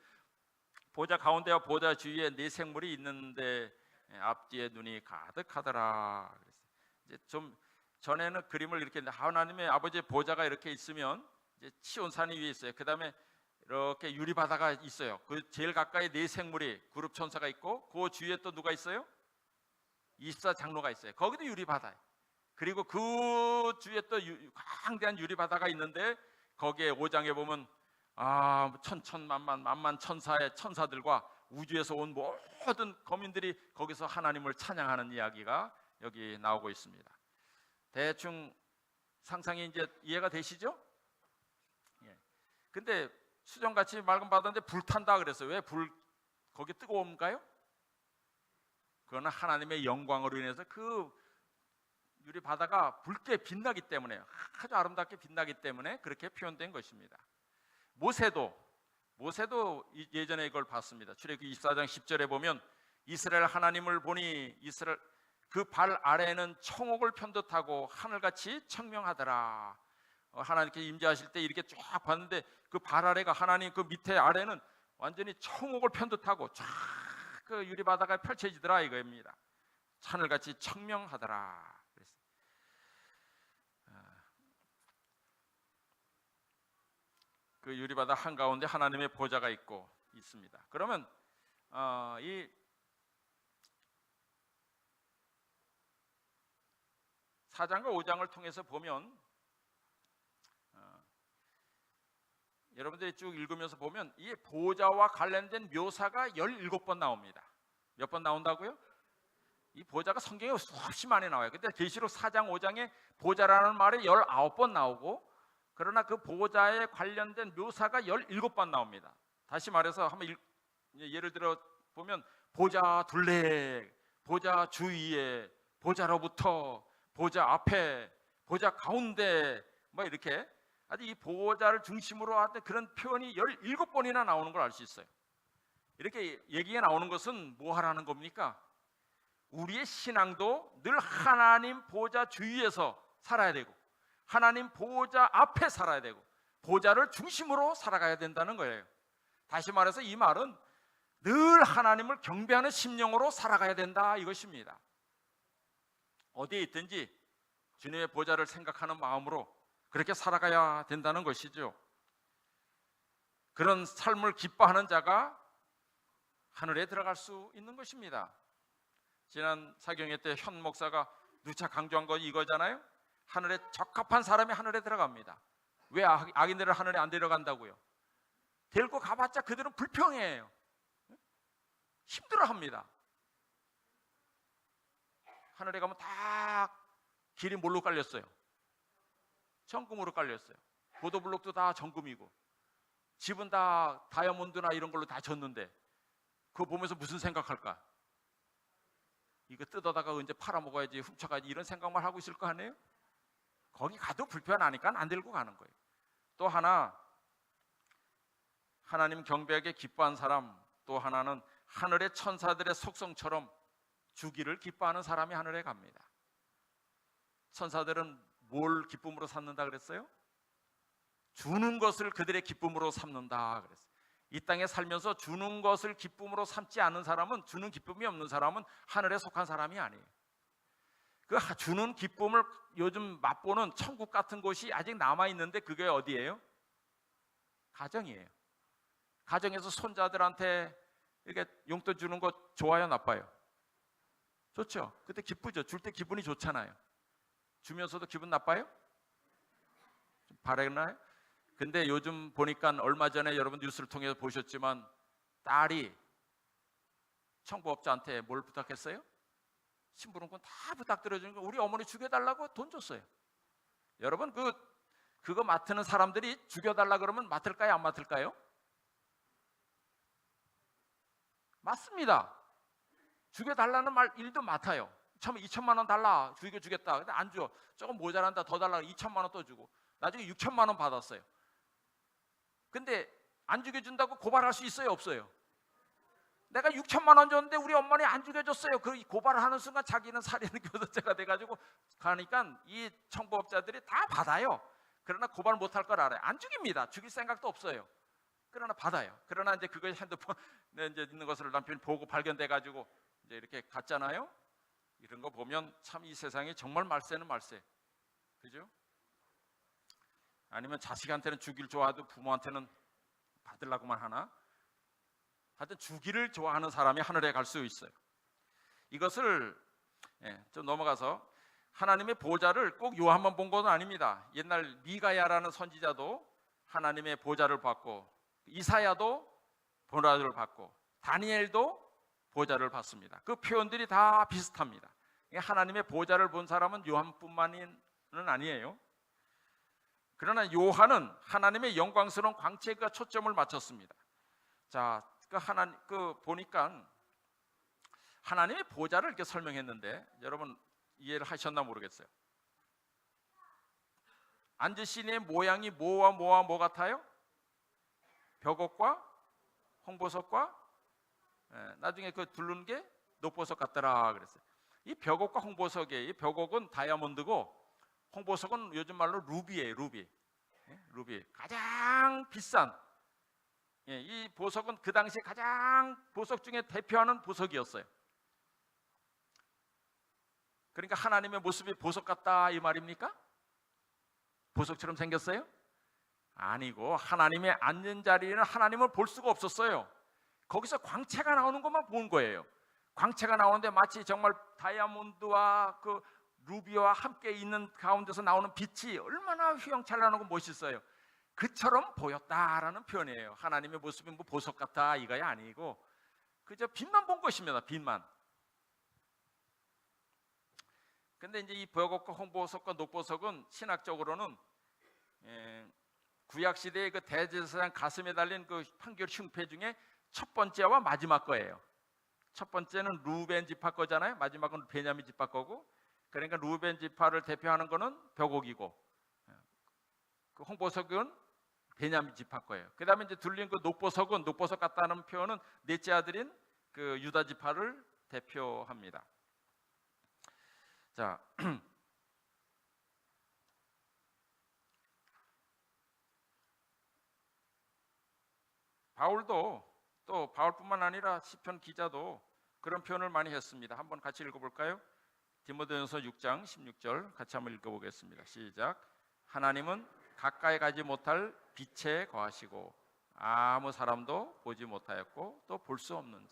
Speaker 1: 보좌 가운데와 보좌 주위에 네 생물이 있는데 앞뒤에 눈이 가득하더라 그랬어요. 이제 좀 전에는 그림을 이렇게, 하나님의 아버지의 보좌가 이렇게 있으면 이제 시온산이 위에 있어요. 그 다음에 이렇게 유리바다가 있어요. 그 제일 가까이 네 생물이 그룹 천사가 있고, 그 주위에 또 누가 있어요? 24장로가 있어요. 거기도 유리바다예요. 그리고 그 주위에 또 광대한 유리바다가 있는데, 거기에 5장에 보면 천천만만 천사의 천사들과 우주에서 온 모든 거민들이 거기서 하나님을 찬양하는 이야기가 여기 나오고 있습니다. 대충 상상이 이제 이해가 되시죠? 예. 근데 수정같이 맑은 바다인데 불탄다 그랬어요. 왜 거기 뜨거운가요? 그거는 하나님의 영광으로 인해서 그 유리 바다가 붉게 빛나기 때문에, 아주 아름답게 빛나기 때문에 그렇게 표현된 것입니다. 모세도 예전에 이걸 봤습니다. 출애굽기 24장 10절에 보면, 이스라엘 하나님을 보니 이스라엘 그 발 아래에는 청옥을 편듯하고 하늘같이 청명하더라. 하나님께 임재하실 때 이렇게 쫙 봤는데 그 발 아래가, 하나님 그 밑에 아래는 완전히 청옥을 편듯하고 쫙 그 유리바다가 펼쳐지더라 이거입니다. 하늘같이 청명하더라. 그 유리바다 한가운데 하나님의 보좌가 있습니다. 그러면 이 4장과 5장을 통해서 보면, 여러분들이 쭉 읽으면서 보면 이 보좌와 관련된 묘사가 17번 나옵니다. 몇 번 나온다고요? 이 보좌가 성경에 수없이 많이 나와요. 근데 계시록 4장 5장에 보좌라는 말이 19번 나오고, 그러나 그 보좌에 관련된 묘사가 17번 나옵니다. 다시 말해서 한번 예를 들어 보면, 보좌 둘레, 보좌 주위에, 보좌로부터, 보좌 앞에, 보좌 가운데, 뭐 이렇게 아주 이 보좌를 중심으로 하는 그런 표현이 17번이나 나오는 걸 알 수 있어요. 이렇게 얘기가 나오는 것은 뭐 하라는 겁니까? 우리의 신앙도 늘 하나님 보좌 주위에서 살아야 되고, 하나님 보좌 앞에 살아야 되고, 보좌를 중심으로 살아가야 된다는 거예요. 다시 말해서 이 말은 늘 하나님을 경배하는 심령으로 살아가야 된다 이것입니다. 어디에 있든지 주님의 보좌를 생각하는 마음으로 그렇게 살아가야 된다는 것이죠. 그런 삶을 기뻐하는 자가 하늘에 들어갈 수 있는 것입니다. 지난 사경회 때 현 목사가 누차 강조한 거 이거잖아요. 하늘에 적합한 사람이 하늘에 들어갑니다. 왜 악인들은 하늘에 안 데려간다고요? 데리고 가봤자 그들은 불평해요. 힘들어합니다. 하늘에 가면 다 길이 뭘로 깔렸어요? 정금으로 깔렸어요. 보도블록도 다 정금이고 집은 다 다이아몬드나 이런 걸로 다 졌는데 그거 보면서 무슨 생각할까? 이거 뜯어다가 언제 팔아먹어야지, 훔쳐가야지, 이런 생각만 하고 있을 거 아니에요? 거기 가도 불편하니까 안 들고 가는 거예요. 또 하나, 하나님 경배하게 기뻐한 사람, 또 하나는 하늘의 천사들의 속성처럼 주기를 기뻐하는 사람이 하늘에 갑니다. 천사들은 뭘 기쁨으로 삼는다 그랬어요? 주는 것을 그들의 기쁨으로 삼는다 그랬어요. 이 땅에 살면서 주는 것을 기쁨으로 삼지 않는 사람은, 주는 기쁨이 없는 사람은 하늘에 속한 사람이 아니에요. 그 주는 기쁨을 요즘 맛보는 천국 같은 곳이 아직 남아있는데 그게 어디예요? 가정이에요. 가정에서 손자들한테 이렇게 용돈 주는 거 좋아요, 나빠요? 좋죠. 그때 기쁘죠. 줄 때 기분이 좋잖아요. 주면서도 기분 나빠요? 좀 바랬나요? 근데 요즘 보니까 얼마 전에 여러분 뉴스를 통해서 보셨지만 딸이 청부업자한테 뭘 부탁했어요? 심부름꾼 다 부탁드려주는 거 우리 어머니 죽여달라고 돈 줬어요. 여러분 그거 맡는 사람들이 죽여달라 그러면 맡을까요? 안 맡을까요? 맞습니다. 죽여달라는 일도 맡아요. 처음에 2천만 원 달라, 죽여주겠다. 근데 안 줘. 조금 모자란다, 더 달라. 2천만 원 또 주고 나중에 6천만 원 받았어요. 근데 안 죽여준다고 고발할 수 있어요, 없어요? 내가 6천만 원 줬는데 우리 엄마는 안 죽여줬어요. 그 고발을 하는 순간 자기는 살인 교도죄가 돼가지고 가니까 이 청부업자들이 다 받아요. 그러나 고발 못할 걸 알아요. 안 죽입니다. 죽일 생각도 없어요. 그러나 받아요. 그러나 이제 그거 핸드폰에 이제 있는 것을 남편이 보고 발견돼가지고 이제 이렇게 갔잖아요. 이런 거 보면 참 이 세상이 정말 말세는 말세, 그죠? 아니면 자식한테는 주기를 좋아해도 부모한테는 받으려고만 하나? 하여튼 주기를 좋아하는 사람이 하늘에 갈 수 있어요. 이것을 좀 넘어가서 하나님의 보좌를 꼭 요한만 본 건 아닙니다. 옛날 미가야라는 선지자도 하나님의 보좌를 받고, 이사야도 보좌를 받고, 다니엘도 보좌를 받습니다. 그 표현들이 다 비슷합니다. 하나님의 보좌를 본 사람은 요한뿐만은 아니에요. 그러나 요한은 하나님의 영광스러운 광채에 초점을 맞췄습니다. 자, 보니까 하나님의 보좌를 이렇게 설명했는데 여러분 이해를 하셨나 모르겠어요. 앉으신 모양이 뭐와 뭐 같아요? 벽옥과 홍보석과 나중에 그 두른 게 녹보석 같더라 그랬어요. 이 벽옥과 홍보석에, 이 벽옥은 다이아몬드고 홍보석은 요즘 말로 루비예요. 루비. 가장 비싼, 이 보석은 그 당시에 가장 보석 중에 대표하는 보석이었어요. 그러니까 하나님의 모습이 보석 같다 이 말입니까? 보석처럼 생겼어요? 아니고 하나님의 앉는 자리에는 하나님을 볼 수가 없었어요. 거기서 광채가 나오는 것만 본 거예요. 광채가 나오는데 마치 정말 다이아몬드와 그 루비와 함께 있는 가운데서 나오는 빛이 얼마나 휘황찬란하고 멋있어요. 그처럼 보였다라는 표현이에요. 하나님의 모습이 뭐 보석 같다 이거야 아니고 그저 빛만 본 것입니다. 빛만. 근데 이제 이 벽옥과 홍보석과 녹보석은 신학적으로는 구약 시대의 그 대제사장 가슴에 달린 그 판결 흉패 중에 첫 번째와 마지막 거예요. 첫 번째는 루벤 지파 거잖아요. 마지막은 베냐민 지파 거고. 그러니까 루벤 지파를 대표하는 거는 벽옥이고, 그 홍보석은 베냐민 지파 거예요. 그다음에 이제 둘린 그 녹보석은, 녹보석 같다는 표현은 넷째 아들인 그 유다 지파를 대표합니다. 자, 바울도, 또 바울뿐만 아니라 시편 기자도 그런 표현을 많이 했습니다. 한번 같이 읽어볼까요? 디모데전서 6장 16절 같이 한번 읽어보겠습니다. 시작. 하나님은 가까이 가지 못할 빛에 거하시고 아무 사람도 보지 못하였고 또 볼 수 없는,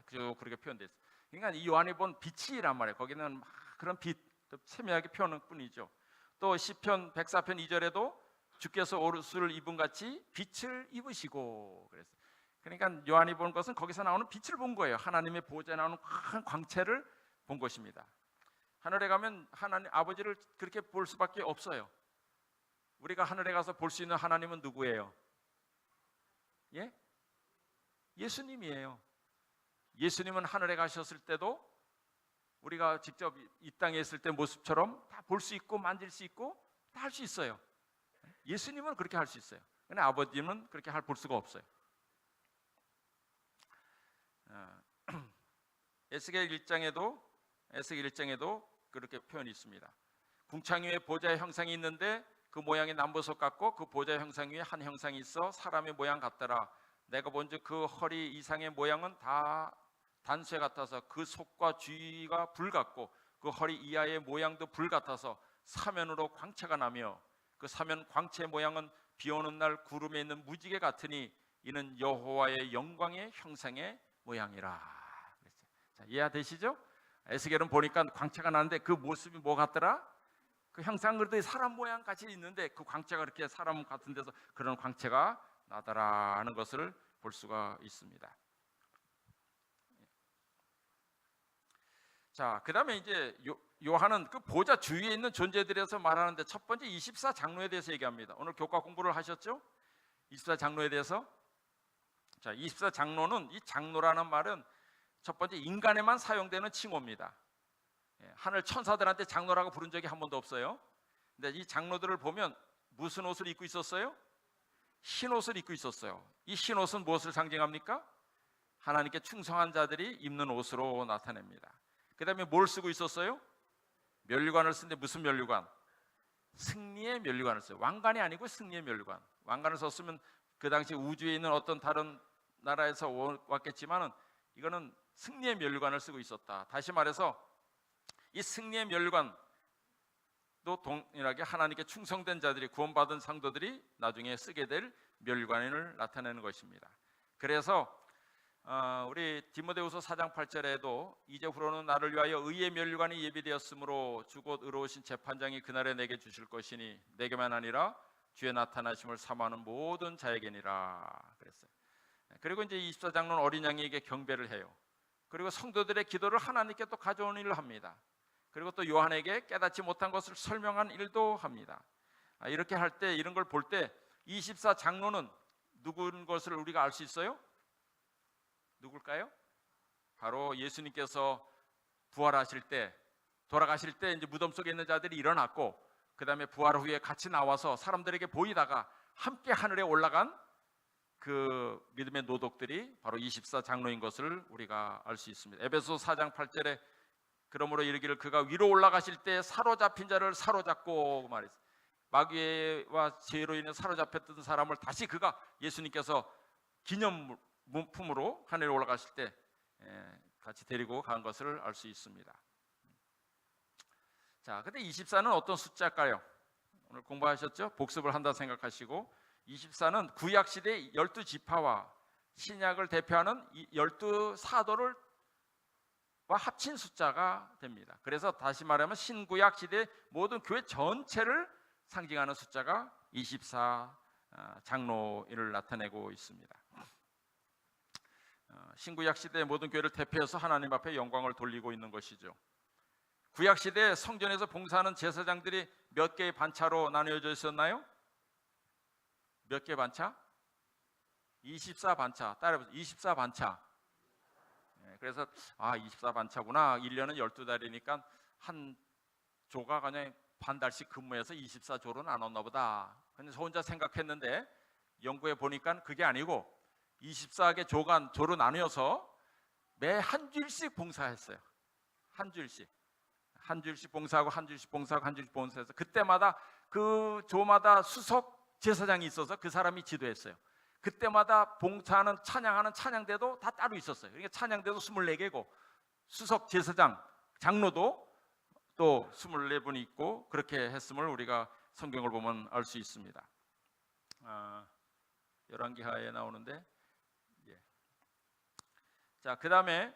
Speaker 1: 그렇게 표현됐어요. 그러니까 이 요한이 본 빛이란 말이에요. 거기는 막 그런 빛, 세밀하게 표현할 뿐이죠. 또 시편 104편 2절에도 주께서 옷을 입은 같이 빛을 입으시고 그랬어요. 그러니까 요한이 본 것은 거기서 나오는 빛을 본 거예요. 하나님의 보좌에 나오는 큰 광채를 본 것입니다. 하늘에 가면 하나님 아버지를 그렇게 볼 수밖에 없어요. 우리가 하늘에 가서 볼 수 있는 하나님은 누구예요? 예? 예수님이에요. 예수님은 하늘에 가셨을 때도 우리가 직접 이 땅에 있을 때 모습처럼 다 볼 수 있고 만질 수 있고 다 할 수 있어요. 예수님은 그렇게 할 수 있어요. 근데 아버지는 그렇게 볼 수가 없어요. 에스겔 1장에도 그렇게 표현이 있습니다. 궁창 위에 보좌의 형상이 있는데 그 모양이 남보석 같고 그 보좌의 형상 위에 한 형상이 있어 사람의 모양 같더라. 내가 본즉 그 허리 이상의 모양은 다 단쇠 같아서 그 속과 주위가 불 같고 그 허리 이하의 모양도 불 같아서 사면으로 광채가 나며 그 사면 광채 모양은 비 오는 날 구름에 있는 무지개 같으니 이는 여호와의 영광의 형상의 모양이라. 자, 이해되시죠? 에스겔은 보니까 광채가 나는데 그 모습이 뭐 같더라? 그 형상 그래도 사람 모양 같이 있는데 그 광채가 그렇게 사람 같은 데서 그런 광채가 나더라 하는 것을 볼 수가 있습니다. 자, 그 다음에 이제 요한은 그 보좌 주위에 있는 존재들에서 말하는데 첫 번째 24장로에 대해서 얘기합니다. 오늘 교과 공부를 하셨죠? 24장로에 대해서. 자, 24장로는, 이 장로라는 말은 첫 번째 인간에만 사용되는 칭호입니다. 하늘 천사들한테 장로라고 부른 적이 한 번도 없어요. 근데 이 장로들을 보면 무슨 옷을 입고 있었어요? 흰 옷을 입고 있었어요. 이 흰 옷은 무엇을 상징합니까? 하나님께 충성한 자들이 입는 옷으로 나타냅니다. 그 다음에 뭘 쓰고 있었어요? 면류관을 쓰는데 무슨 면류관? 승리의 면류관을 써요. 왕관이 아니고 승리의 면류관. 왕관을 썼으면 그 당시 우주에 있는 어떤 다른 나라에서 왔겠지만은 이거는 승리의 면류관을 쓰고 있었다. 다시 말해서 이 승리의 면류관도 동일하게 하나님께 충성된 자들이, 구원받은 상도들이 나중에 쓰게 될 면류관을 나타내는 것입니다. 그래서 우리 디모데후서 4장 8절에도 이제후로는 나를 위하여 의의 면류관이 예비되었으므로 주 곧 의로우신 재판장이 그날에 내게 주실 것이니 내게만 아니라 주의 나타나심을 사모하는 모든 자에게니라 그랬어요. 그리고 이제 24장로는 어린 양에게 경배를 해요. 그리고 성도들의 기도를 하나님께 또 가져오는 일을 합니다. 그리고 또 요한에게 깨닫지 못한 것을 설명한 일도 합니다. 이렇게 할 때, 이런 걸 볼 때 24장로는 누구인 것을 우리가 알 수 있어요? 누굴까요? 바로 예수님께서 부활하실 때, 돌아가실 때 이제 무덤 속에 있는 자들이 일어났고, 그 다음에 부활 후에 같이 나와서 사람들에게 보이다가 함께 하늘에 올라간 그 믿음의 노독들이 바로 24장로인 것을 우리가 알 수 있습니다. 에베소 4장 8절에 그러므로 이르기를 그가 위로 올라가실 때 사로잡힌 자를 사로잡고 말했어요. 마귀와 죄로 인해 사로잡혔던 사람을 다시 그가 예수님께서 기념품으로 하늘에 올라가실 때 같이 데리고 간 것을 알 수 있습니다. 자, 근데 24는 어떤 숫자일까요? 오늘 공부하셨죠? 복습을 한다 생각하시고, 24는 구약 시대 12지파와 신약을 대표하는 12사도를 합친 숫자가 됩니다. 그래서 다시 말하면 신구약 시대 모든 교회 전체를 상징하는 숫자가 24장로를 나타내고 있습니다. 신구약 시대의 모든 교회를 대표해서 하나님 앞에 영광을 돌리고 있는 것이죠. 구약 시대 성전에서 봉사하는 제사장들이 몇 개의 반차로 나뉘어져 있었나요? 몇 개의 반차? 24반차. 따라해보세요. 24반차. 그래서 24반차구나. 1년은 12달이니까 한 조가 그냥 반 달씩 근무해서 24조로 나눴나 보다. 근데 저 혼자 생각했는데 연구해 보니까 그게 아니고 24개 조로 나뉘어서 매 한 주일씩 봉사했어요. 한 주일씩. 한 주일씩 봉사하고 한 주일씩 봉사하고 한 주일씩 봉사해서 그때마다 그 조마다 수석 제사장이 있어서 그 사람이 지도했어요. 그때마다 봉사하는 찬양하는 찬양대도 다 따로 있었어요. 그러니까 찬양대도 24개고 수석 제사장 장로도 또 24분이 있고 그렇게 했음을 우리가 성경을 보면 알 수 있습니다. 열왕기하에 나오는데, 예. 자, 그 다음에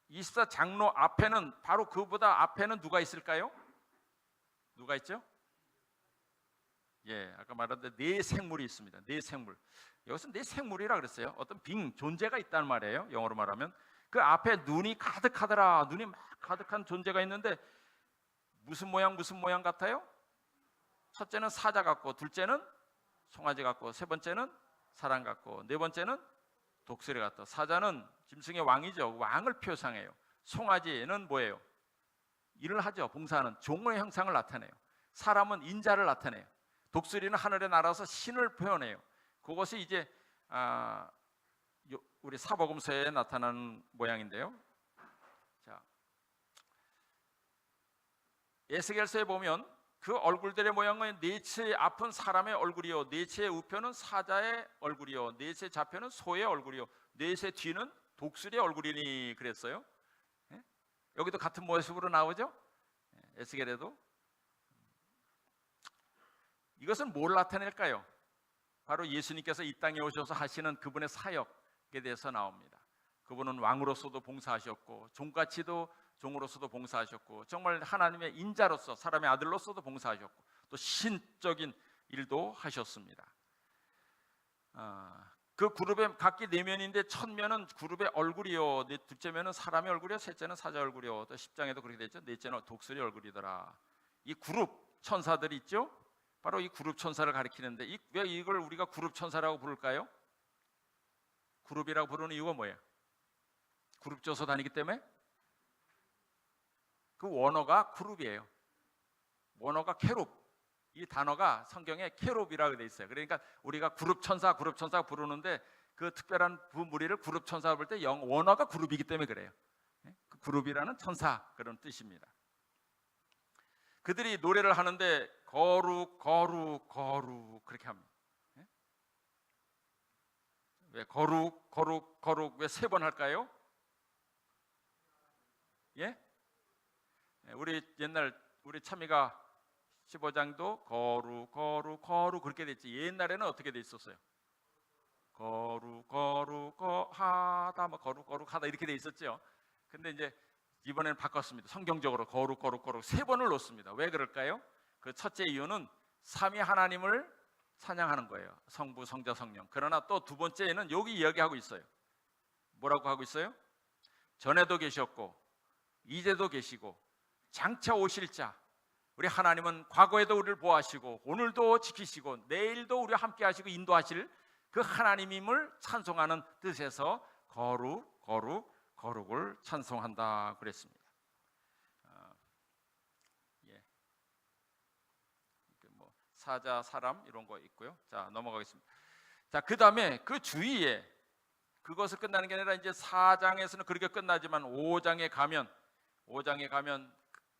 Speaker 1: 24장로 앞에는, 바로 그보다 앞에는 누가 있을까요? 누가 있죠? 예, 아까 말한 네 생물이 있습니다. 네 생물. 여기서 네 생물이라 그랬어요. 어떤 빙 존재가 있다는 말이에요. 영어로 말하면 그 앞에 눈이 가득하더라. 눈이 막 가득한 존재가 있는데 무슨 모양 같아요? 첫째는 사자 같고, 둘째는 송아지 같고, 세 번째는 사람 같고, 네 번째는 독수리 같다. 사자는 짐승의 왕이죠. 왕을 표상해요. 송아지는 뭐예요? 일을 하죠. 봉사하는 종의 형상을 나타내요. 사람은 인자를 나타내요. 독수리는 하늘에 날아서 신을 표현해요. 그것이 이제 우리 사복음서에 나타나는 모양인데요. 자, 에스겔서에 보면 그 얼굴들의 모양은 네채의 앞은 사람의 얼굴이요, 네채의 우편은 사자의 얼굴이요, 네채 좌편은 소의 얼굴이요, 네채 뒤는 독수리의 얼굴이니 그랬어요. 예? 여기도 같은 모습으로 나오죠. 에스겔에도. 이것은 뭘 나타낼까요? 바로 예수님께서 이 땅에 오셔서 하시는 그분의 사역에 대해서 나옵니다. 그분은 왕으로서도 봉사하셨고, 종같이도 종으로서도 봉사하셨고, 정말 하나님의 인자로서 사람의 아들로서도 봉사하셨고, 또 신적인 일도 하셨습니다. 그 그룹의 각기 네 면인데, 첫 면은 그룹의 얼굴이요, 둘째 면은 사람의 얼굴이요, 셋째는 사자 얼굴이요, 또 10장에도 그렇게 되죠. 넷째는 독수리 얼굴이더라. 이 그룹 천사들이 있죠. 바로 이 그룹 천사를 가리키는데, 왜 이걸 우리가 그룹 천사라고 부를까요? 그룹이라고 부르는 이유가 뭐예요? 그룹 쪄서 다니기 때문에? 그 원어가 그룹이에요. 원어가 케룹. 이 단어가 성경에 케룹이라고 되어 있어요. 그러니까 우리가 그룹 천사 부르는데, 그 특별한 그 무리를 그룹 천사 부를 때 원어가 그룹이기 때문에 그래요. 그 그룹이라는 천사, 그런 뜻입니다. 그들이 노래를 하는데 거룩 거룩 거룩 그렇게 합니다. 왜 거룩 거룩 거룩 왜 세 번 할까요? 예? 우리 옛날 우리 참이가 15장도 거룩 거룩 거룩 그렇게 됐지. 옛날에는 어떻게 돼 있었어요? 거룩 거룩 하다 뭐 거룩 거룩 하다 이렇게 돼 있었죠. 근데 이제 이번에는 바꿨습니다. 성경적으로 거룩 거룩 거룩 세 번을 놓습니다. 왜 그럴까요? 그 첫째 이유는 삼위 하나님을 찬양하는 거예요. 성부, 성자, 성령. 그러나 또 두 번째는 여기 이야기하고 있어요. 뭐라고 하고 있어요? 전에도 계셨고 이제도 계시고 장차 오실 자, 우리 하나님은 과거에도 우리를 보호하시고 오늘도 지키시고 내일도 우리와 함께 하시고 인도하실 그 하나님임을 찬송하는 뜻에서 거룩 거룩 거룩을 찬송한다 그랬습니다. 뭐 사자, 사람 이런 거 있고요. 자, 넘어가겠습니다. 자, 그 다음에 그 주위에 그것을 끝나는 게 아니라 이제 4장에서는 그렇게 끝나지만 5장에 가면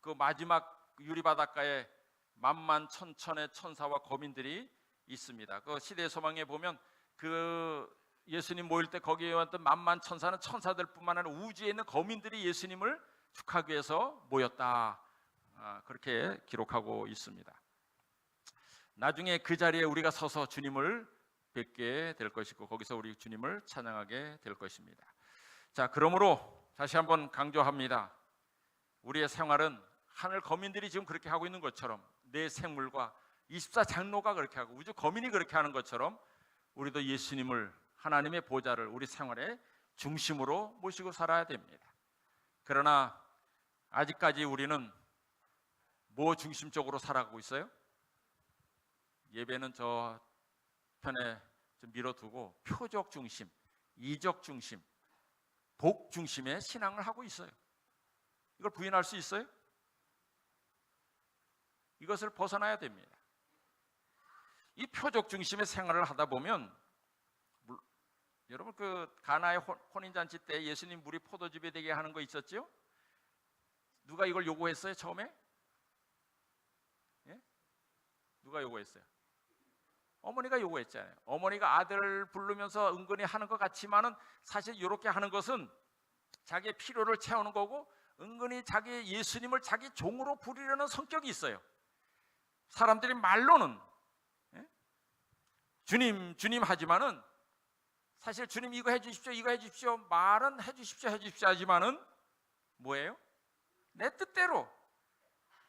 Speaker 1: 그 마지막 유리바닷가에 만만천천의 천사와 거민들이 있습니다. 그 시대의 소망에 보면 그 예수님 모일 때 거기에 왔던 만만천사는 천사들뿐만 아니라 우주에 있는 거민들이 예수님을 축하하기 위해서 모였다. 그렇게 기록하고 있습니다. 나중에 그 자리에 우리가 서서 주님을 뵙게 될 것이고 거기서 우리 주님을 찬양하게 될 것입니다. 자, 그러므로 다시 한번 강조합니다. 우리의 생활은 하늘 거민들이 지금 그렇게 하고 있는 것처럼, 내 생물과 24장로가 그렇게 하고 우주 거민이 그렇게 하는 것처럼 우리도 예수님을, 하나님의 보좌를 우리 생활의 중심으로 모시고 살아야 됩니다. 그러나 아직까지 우리는 뭐 중심적으로 살아가고 있어요? 예배는 저 편에 좀 밀어두고 표적 중심, 이적 중심, 복 중심의 신앙을 하고 있어요. 이걸 부인할 수 있어요? 이것을 벗어나야 됩니다. 이 표적 중심의 생활을 하다 보면, 여러분 그 가나의 혼인잔치 때 예수님 물이 포도즙이 되게 하는 거 있었죠? 누가 이걸 요구했어요 처음에? 예? 누가 요구했어요? 어머니가 요구했잖아요. 어머니가 아들 부르면서 은근히 하는 것 같지만은 사실 이렇게 하는 것은 자기의 필요를 채우는 거고 은근히 자기 예수님을 자기 종으로 부리려는 성격이 있어요. 사람들이 말로는 주님 주님 하지만은 사실 주님 이거 해주십시오 이거 해주십시오 말은 해주십시오 하지만은 뭐예요? 내 뜻대로,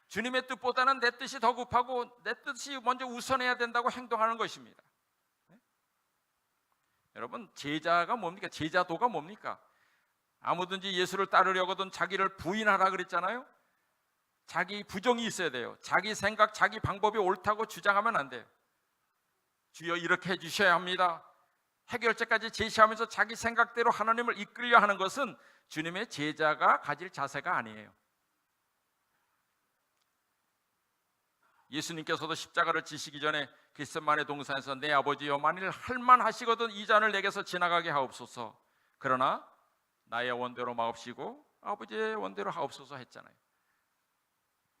Speaker 1: 주님의 뜻보다는 내 뜻이 더 급하고 내 뜻이 먼저 우선해야 된다고 행동하는 것입니다. 여러분, 제자가 뭡니까? 제자도가 뭡니까? 아무든지 예수를 따르려거든 자기를 부인하라 그랬잖아요. 자기 부정이 있어야 돼요. 자기 생각, 자기 방법이 옳다고 주장하면 안 돼요. 주여 이렇게 해주셔야 합니다. 해결책까지 제시하면서 자기 생각대로 하나님을 이끌려 하는 것은 주님의 제자가 가질 자세가 아니에요. 예수님께서도 십자가를 지시기 전에 겟세마네 동산에서 내 아버지여 만일 할만하시거든 이 잔을 내게서 지나가게 하옵소서, 그러나 나의 원대로 마옵시고 아버지의 원대로 하옵소서 했잖아요.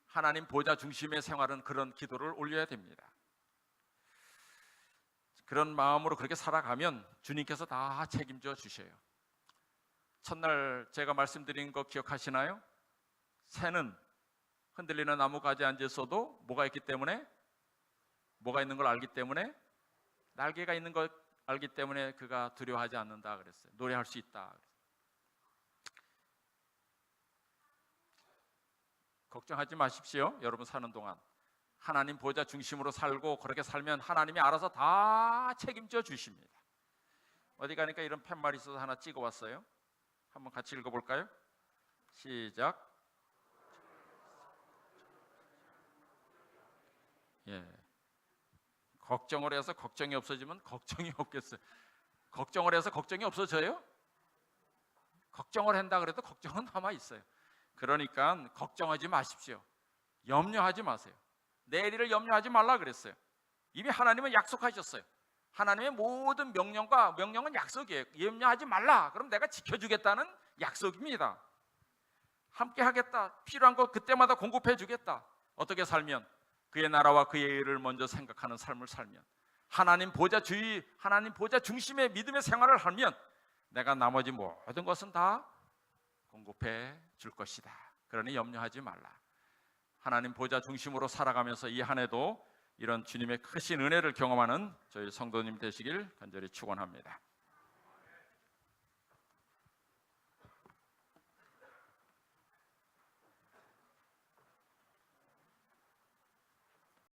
Speaker 1: 하나님 보좌 중심의 생활은 그런 기도를 올려야 됩니다. 그런 마음으로 그렇게 살아가면 주님께서 다 책임져 주셔요. 첫날 제가 말씀드린 거 기억하시나요? 새는 흔들리는 나무 가지에 앉아 있어도 뭐가 있기 때문에, 뭐가 있는 걸 알기 때문에, 날개가 있는 걸 알기 때문에 그가 두려워하지 않는다 그랬어요. 노래할 수 있다. 걱정하지 마십시오. 여러분 사는 동안 하나님 보좌 중심으로 살고 그렇게 살면 하나님이 알아서 다 책임져 주십니다. 어디 가니까 이런 팻말이 있어서 하나 찍어왔어요. 한번 같이 읽어볼까요? 시작. 걱정을 해서 걱정이 없어지면 걱정이 없겠어요. 걱정을 해서 걱정이 없어져요? 걱정을 한다 그래도 걱정은 남아 있어요. 그러니까 걱정하지 마십시오. 염려하지 마세요. 내일을 염려하지 말라 그랬어요. 이미 하나님은 약속하셨어요. 하나님의 모든 명령은 약속이에요. 염려하지 말라. 그럼 내가 지켜주겠다는 약속입니다. 함께 하겠다. 필요한 것 그때마다 공급해 주겠다. 어떻게 살면? 그의 나라와 그의 의를 먼저 생각하는 삶을 살면, 하나님 보좌 주의, 하나님 보좌 중심의 믿음의 생활을 하면 내가 나머지 모든 것은 다 공급해 줄 것이다. 그러니 염려하지 말라. 하나님 보좌 중심으로 살아가면서 이 한 해도 이런 주님의 크신 은혜를 경험하는 저희 성도님 되시길 간절히 축원합니다.